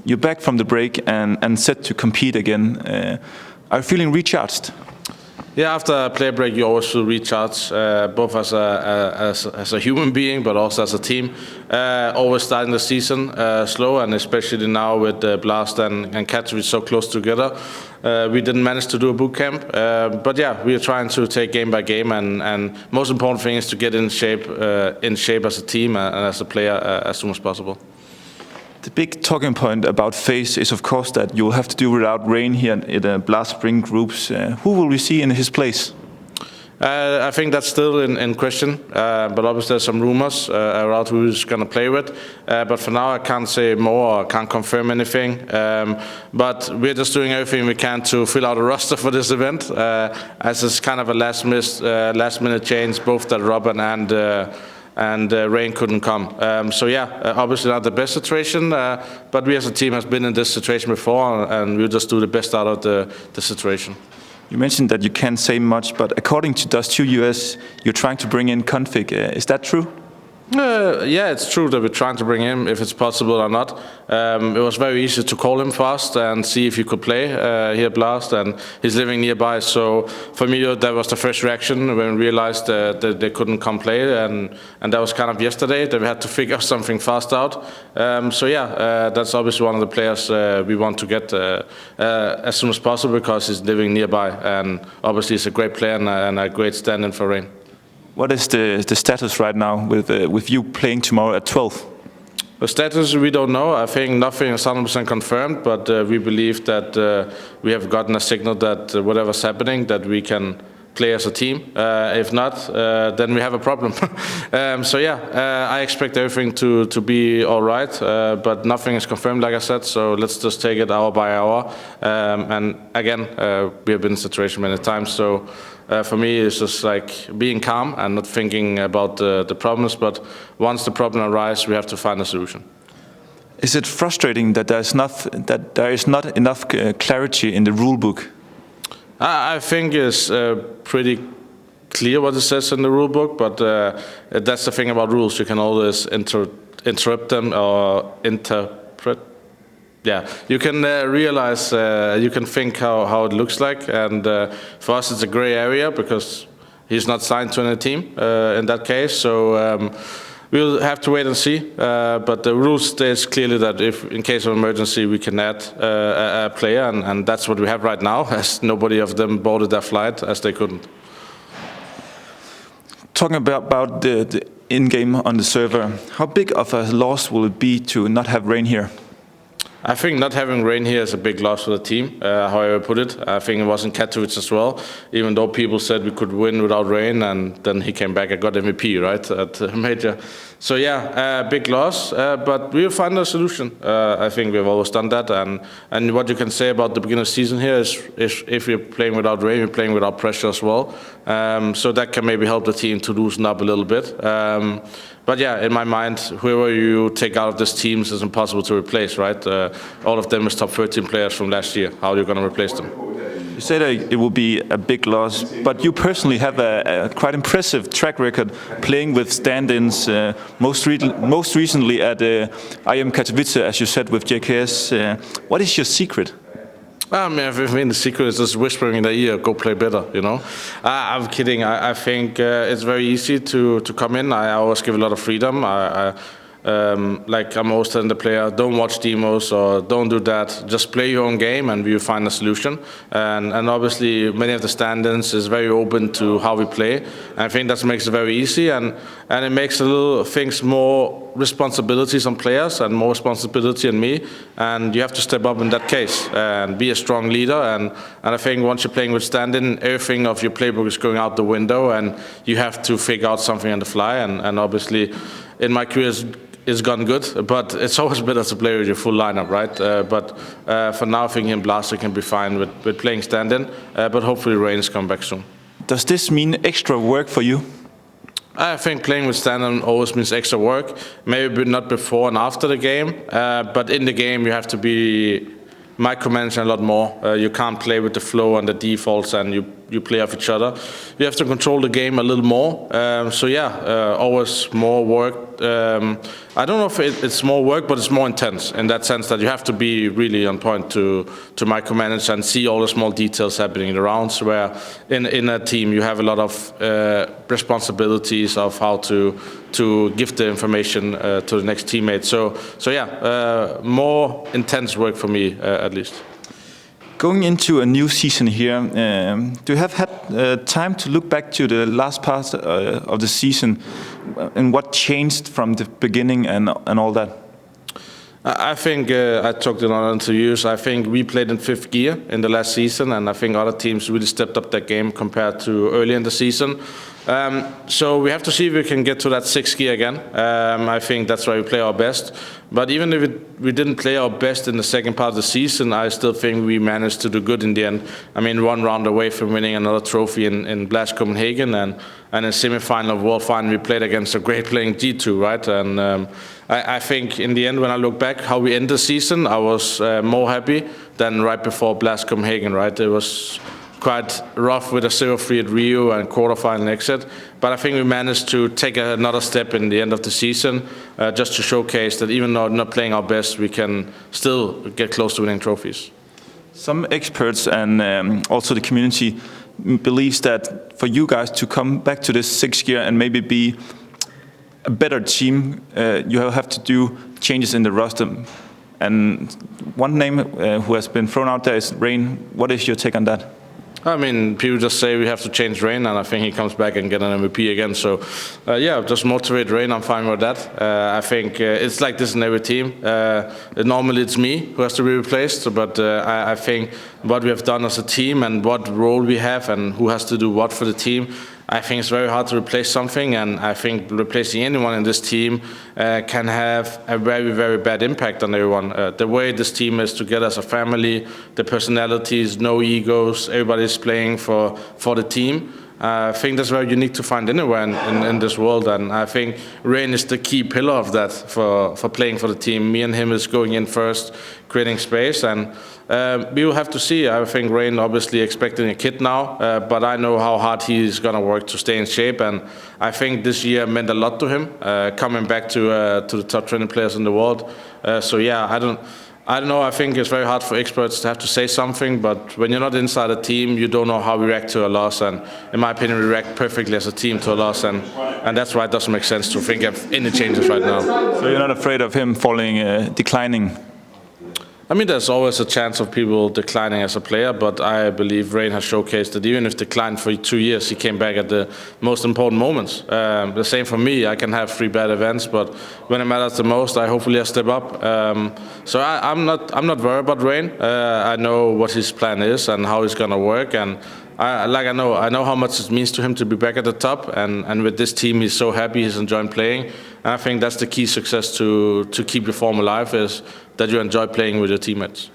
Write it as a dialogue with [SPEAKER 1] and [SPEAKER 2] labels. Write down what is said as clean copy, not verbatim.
[SPEAKER 1] You're back from the break and set to compete again. Are you feeling recharged?
[SPEAKER 2] Yeah, after a player break, you always feel recharged, both as a human being, but also as a team. Always starting the season slow, and especially now with Blast and Katowice so close together, we didn't manage to do a boot camp. But yeah, we are trying to take game by game, and most important thing is to get in shape as a team and as a player as soon as possible.
[SPEAKER 1] The big talking point about FaZe is, of course, that you'll have to do without Rain here in the Blast Spring groups. Who will we see in his place?
[SPEAKER 2] I think that's still in question, but obviously there's some rumors around who's going to play with. But for now, I can't say more, or can't confirm anything. But we're just doing everything we can to fill out a roster for this event, as it's kind of a last-minute change, both that Robin and Rain couldn't come. So yeah, obviously not the best situation, but we as a team have been in this situation before, and we'll just do the best out of the situation.
[SPEAKER 1] You mentioned that you can't say much, but according to Dust2 US, you're trying to bring in Config. Is that true?
[SPEAKER 2] Yeah, it's true that we're trying to bring him, if it's possible or not. It was very easy to call him fast and see if he could play here at Blast, and he's living nearby. So for me, that was the first reaction when we realized that they couldn't come play, and that was kind of yesterday that we had to figure something fast out. So yeah, that's obviously one of the players we want to get as soon as possible, because he's living nearby, and obviously he's a great player and a great stand-in for Rain.
[SPEAKER 1] What is the status right now with you playing tomorrow at 12?
[SPEAKER 2] The status we don't know. I think nothing is 100% confirmed, but we believe that we have gotten a signal that whatever's happening, that we can play as a team. If not, then we have a problem. So yeah, I expect everything to be all right, but nothing is confirmed, like I said. So let's just take it hour by hour. And again, we have been in this situation many times. So for me, it's just like being calm and not thinking about the problems. But once the problem arises, we have to find a solution.
[SPEAKER 1] Is it frustrating that there is not enough clarity in the rule book?
[SPEAKER 2] I think it's pretty clear what it says in the rule book, but that's the thing about rules. You can always interrupt them or interpret. Yeah, you can realize, you can think how it looks like, and for us it's a gray area because he's not signed to any team in that case. So we'll have to wait and see. But the rule states clearly that if, in case of emergency, we can add a player, and that's what we have right now, as nobody of them boarded their flight, as they couldn't.
[SPEAKER 1] Talking about the in-game on the server, how big of a loss will it be to not have Rain here?
[SPEAKER 2] I think not having Rain here is a big loss for the team, however I put it. I think it was in Katowice as well, even though people said we could win without Rain, and then he came back and got MVP, right, at Major. So yeah, big loss, but we'll find a solution. I think we've always done that, and what you can say about the beginning of the season here is if we're playing without Rain, we're playing without pressure as well. So that can maybe help the team to loosen up a little bit. But yeah, in my mind, whoever you take out of this team is impossible to replace, right? All of them is top 13 players from last year. How are you going to replace them?
[SPEAKER 1] You say that it will be a big loss, but you personally have a quite impressive track record playing with stand-ins, most recently at IM Katowice, as you said, with JKS. What is your secret?
[SPEAKER 2] I mean, the secret is just whispering in the ear, go play better, you know. I'm kidding. I think it's very easy to come in. I always give a lot of freedom. Like I'm always telling the player, don't watch demos or don't do that. Just play your own game and we'll find a solution. And obviously many of the stand-ins is very open to how we play. And I think that makes it very easy, and it makes a little things more responsibilities on players and more responsibility on me. And you have to step up in that case and be a strong leader. And I think once you're playing with stand-in, everything of your playbook is going out the window, and you have to figure out something on the fly. And obviously in my career it's gone good, but it's always better to play with your full lineup, right? But for now, I think him Blaster can be fine with playing stand-in, but hopefully Rain is coming back soon.
[SPEAKER 1] Does this mean extra work for you?
[SPEAKER 2] I think playing with stand-in always means extra work, maybe not before and after the game, but in the game you have to be micromanaging a lot more. You can't play with the flow and the defaults, and you you play off each other. You have to control the game a little more. So yeah, always more work. I don't know if it's more work, but it's more intense in that sense that you have to be really on point to micromanage and see all the small details happening in the rounds, where in a team you have a lot of responsibilities of how to give the information to the next teammate. So yeah, more intense work for me at least.
[SPEAKER 1] Going into a new season here, do you have had time to look back to the last part of the season and what changed from the beginning and all that?
[SPEAKER 2] I think I talked in other interviews. I think we played in 5th gear in the last season, and I think other teams really stepped up their game compared to early in the season. So we have to see if we can get to that 6th gear again. I think that's where we play our best. But even if we didn't play our best in the second part of the season, I still think we managed to do good in the end. I mean, 1 round away from winning another trophy in Blast Copenhagen, and in semi-final of World Final we played against a great playing G2, right? And I think in the end, when I look back how we ended the season, I was more happy than right before Blast Copenhagen, right? It was quite rough with a 0-3 at Rio and quarterfinal exit, but I think we managed to take another step in the end of the season, just to showcase that even though not playing our best, we can still get close to winning trophies.
[SPEAKER 1] Some experts and also the community believes that for you guys to come back to this 6th gear and maybe be a better team, you have to do changes in the roster. And one name who has been thrown out there is Rain. What is your take on that?
[SPEAKER 2] I mean, people just say we have to change Rain, and I think he comes back and get an MVP again. So, yeah, just motivate Rain. I'm fine with that. I think it's like this in every team. Normally it's me who has to be replaced, but I think what we have done as a team and what role we have and who has to do what for the team, I think it's very hard to replace something, and I think replacing anyone in this team can have a very, very bad impact on everyone. The way this team is together as a family, the personalities, no egos, everybody's playing for the team. I think that's very unique to find anywhere in this world, and I think Rain is the key pillar of that for playing for the team. Me and him is going in first, creating space, and we will have to see. I think Rain obviously expecting a kid now, but I know how hard he's going to work to stay in shape, and I think this year meant a lot to him, coming back to the top 20 players in the world. So yeah, I don't know, I think it's very hard for experts to have to say something, but when you're not inside a team, you don't know how we react to a loss, and in my opinion, we react perfectly as a team to a loss, and that's why it doesn't make sense to think of any changes right now.
[SPEAKER 1] So you're not afraid of him declining?
[SPEAKER 2] I mean, there's always a chance of people declining as a player, but I believe Rain has showcased that even if declined for 2 years, he came back at the most important moments. The same for me. I can have 3 bad events, but when it matters the most, hopefully I step up. So I'm not worried about Rain. I know what his plan is and how he's gonna work, and I know how much it means to him to be back at the top, and with this team, he's so happy, he's enjoying playing. And I think that's the key success to keep your form alive, is that you enjoy playing with your teammates.